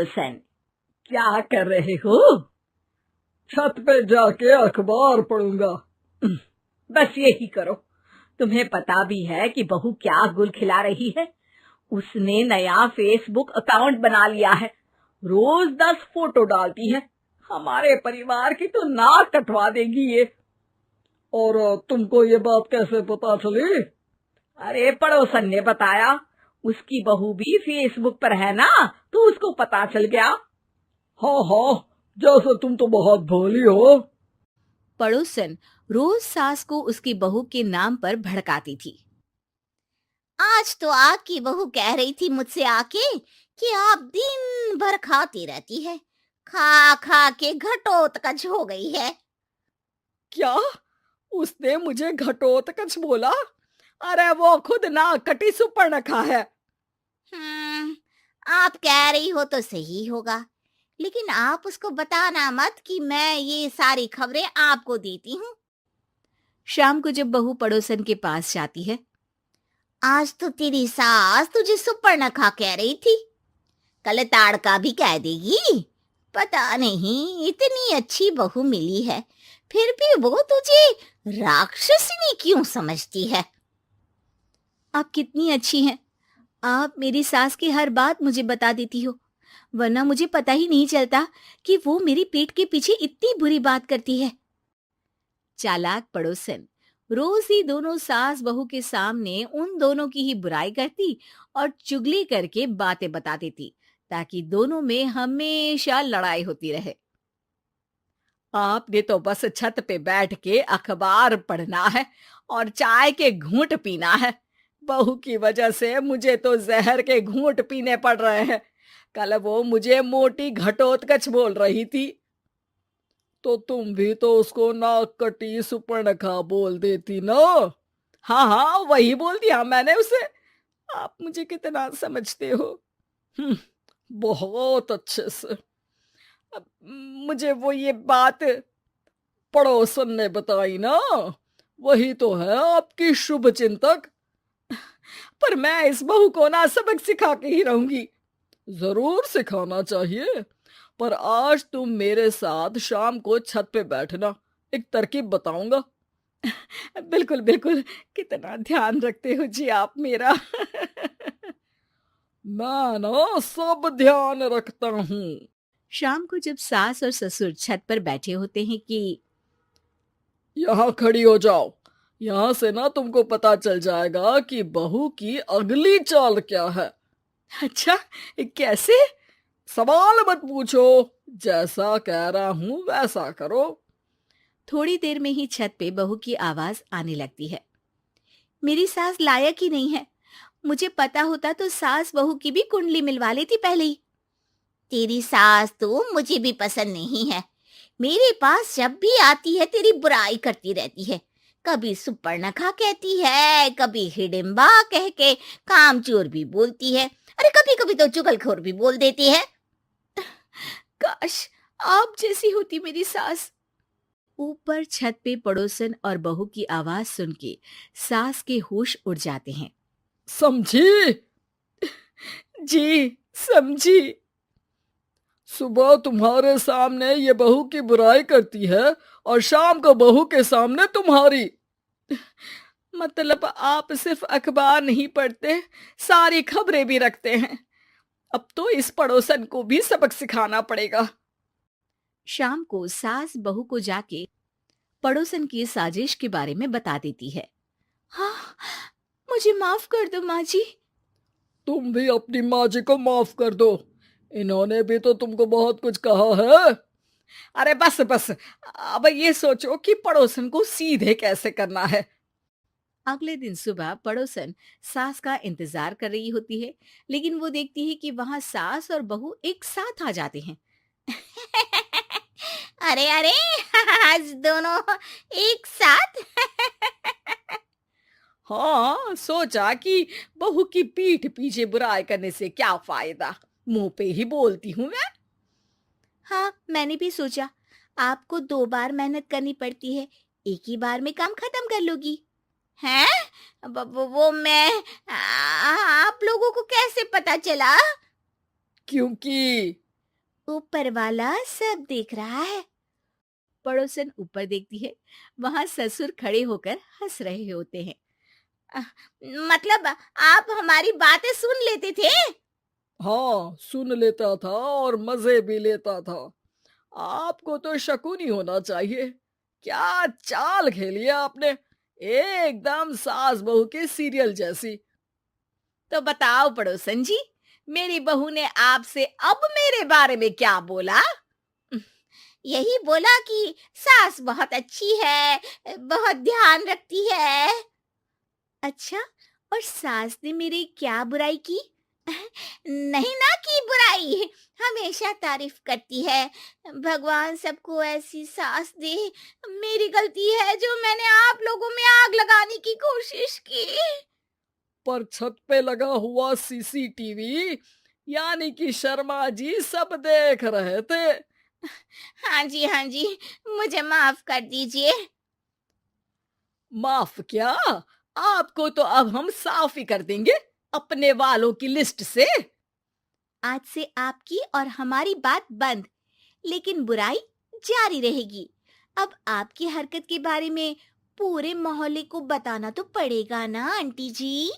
हुसैन, क्या कर रहे हो? छत पे जाके अखबार पढ़ूंगा। बस यही करो। तुम्हें पता भी है कि बहू क्या गुल खिला रही है? उसने नया फेसबुक अकाउंट बना लिया है। रोज 10 फोटो डालती है। हमारे परिवार की तो नाक कटवा देगी ये। और तुमको ये बात कैसे पता चली? अरे पड़ोसन ने बताया। उसकी बहू भी फेसबुक पर है ना, तो उसको पता चल गया। हाँ हाँ, जैसे तुम तो बहुत भोली हो। पड़ोसन रोज सास को उसकी बहू के नाम पर भड़काती थी। आज तो आपकी बहू कह रही थी मुझसे आके कि आप दिन भर खाती रहती है, खा खा के घटोत्कच हो गई है। क्या? उसने मुझे घटोत्कच बोला? अरे वो खुद ना कटी सुपर्णखा है। आप कह रही हो तो सही होगा, लेकिन आप उसको बताना मत कि मैं ये सारी खबरें आपको देती हूँ। शाम को जब बहू पड़ोसन के पास जाती है, आज तो तेरी सास तुझे सुपर्णखा कह रही थी, कल ताड़का भी कह देगी। पता नहीं इतनी अच्छी बहू मिली है, फिर भी वो तुझे राक्षसनी क्यों समझती है? आप कितनी अच्छी हैं। आप मेरी सास की हर बात मुझे बता देती हो, वरना मुझे पता ही नहीं चलता कि वो मेरी पीठ के पीछे इतनी बुरी बात करती है। चालाक पड़ोसन रोज ही दोनों सास बहू के सामने उन दोनों की ही बुराई करती और चुगली करके बातें बता देती, ताकि दोनों में हमेशा लड़ाई होती रहे। आपने तो बस छत पे बैठ के अखबार पढ़ना है और चाय के घूंट पीना है। बहू की वजह से मुझे तो जहर के घूंट पीने पड़ रहे हैं। कल वो मुझे मोटी घटोत्कच बोल रही थी। तो तुम भी तो उसको नाक कटी सुपर्णखा बोल देती ना। हाँ हाँ, वही बोल दिया मैंने उसे। आप मुझे कितना समझते हो। बहुत अच्छे से। अब मुझे वो ये बात पड़ोसन ने बताई ना, वही तो है आपकी शुभ चिंतक। पर मैं इस बहू को ना सबक सिखा के ही रहूंगी। जरूर सिखाना चाहिए, पर आज तुम मेरे साथ शाम को छत पे बैठना, एक तरकीब बताऊंगा। बिल्कुल बिल्कुल, कितना ध्यान रखते हो जी आप मेरा। मैं ना सब ध्यान रखता हूँ। शाम को जब सास और ससुर छत पर बैठे होते हैं कि यहाँ खड़ी हो जाओ, यहाँ से ना तुमको पता चल जाएगा कि बहू की अगली चाल क्या है। अच्छा, कैसे? सवाल मत पूछो, जैसा कह रहा हूं वैसा करो। थोड़ी देर में ही छत पे बहू की आवाज आने लगती है। मेरी सास लायक ही नहीं है, मुझे पता होता तो सास बहू की भी कुंडली मिलवा लेती पहले ही। तेरी सास तो मुझे भी पसंद नहीं है, मेरे पास जब भी आती है तेरी बुराई करती रहती है। कभी सुपर्णखा कहती है, कभी हिडिंबा कह के कामचोर भी बोलती है, अरे कभी कभी तो चुगलखोर भी बोल देती है। काश आप जैसी होती मेरी सास। ऊपर छत पे पड़ोसन और बहू की आवाज सुन के सास के होश उड़ जाते हैं। समझी? जी समझी। सुबह तुम्हारे सामने ये बहू की बुराई करती है और शाम को बहू के सामने तुम्हारी। मतलब आप सिर्फ अखबार नहीं पढ़ते, सारी खबरें भी रखते हैं। अब तो इस पड़ोसन को भी सबक सिखाना पड़ेगा। शाम को सास बहू को जाके पड़ोसन की साजिश के बारे में बता देती है। हाँ, मुझे माफ कर दो माँ जी। तुम भी अपनी माँ जी को माफ कर दो, इन्होंने भी तो तुमको बहुत कुछ कहा है। अरे बस बस, अब ये सोचो कि पड़ोसन को सीधे कैसे करना है। अगले दिन सुबह पड़ोसन सास का इंतजार कर रही होती है, लेकिन वो देखती है कि वहां सास और बहू एक साथ आ जाते हैं। अरे अरे, आज दोनों एक साथ। हाँ, सोचा कि बहू की पीठ पीछे बुराई करने से क्या फायदा, मुंह पे ही बोलती हूँ मैं। हाँ, मैंने भी सोचा आपको 2 बार मेहनत करनी पड़ती है, एक ही बार में काम खत्म कर लोगी। हैं? वो आप लोगों को कैसे पता चला? क्योंकि ऊपर वाला सब देख रहा है। पड़ोसन ऊपर देखती है, वहां ससुर खड़े होकर हंस रहे होते हैं। "अ, मतलब आप हमारी बातें सुन लेते थे?" हाँ, सुन लेता था और मजे भी लेता था। आपको तो शकुनी होना चाहिए। क्या चाल खेली है आपने, एकदम सास बहू के सीरियल जैसी। तो बताओ पड़ोसन जी, मेरी बहू ने आपसे अब मेरे बारे में क्या बोला? यही बोला कि सास बहुत अच्छी है, बहुत ध्यान रखती है। अच्छा, और सास ने मेरी क्या बुराई की? नहीं ना की बुराई, हमेशा तारीफ करती है। भगवान सबको ऐसी सास दे। मेरी गलती है जो मैंने आप लोगों में आग लगाने की कोशिश की। पर छत पे लगा हुआ सीसीटीवी, यानी कि शर्मा जी सब देख रहे थे। हाँ जी, मुझे माफ कर दीजिए। माफ क्या, आपको तो अब हम साफ ही कर देंगे अपने वालों की लिस्ट से। आज से आपकी और हमारी बात बंद, लेकिन बुराई जारी रहेगी। अब आपकी हरकत के बारे में पूरे मोहल्ले को बताना तो पड़ेगा ना आंटी जी।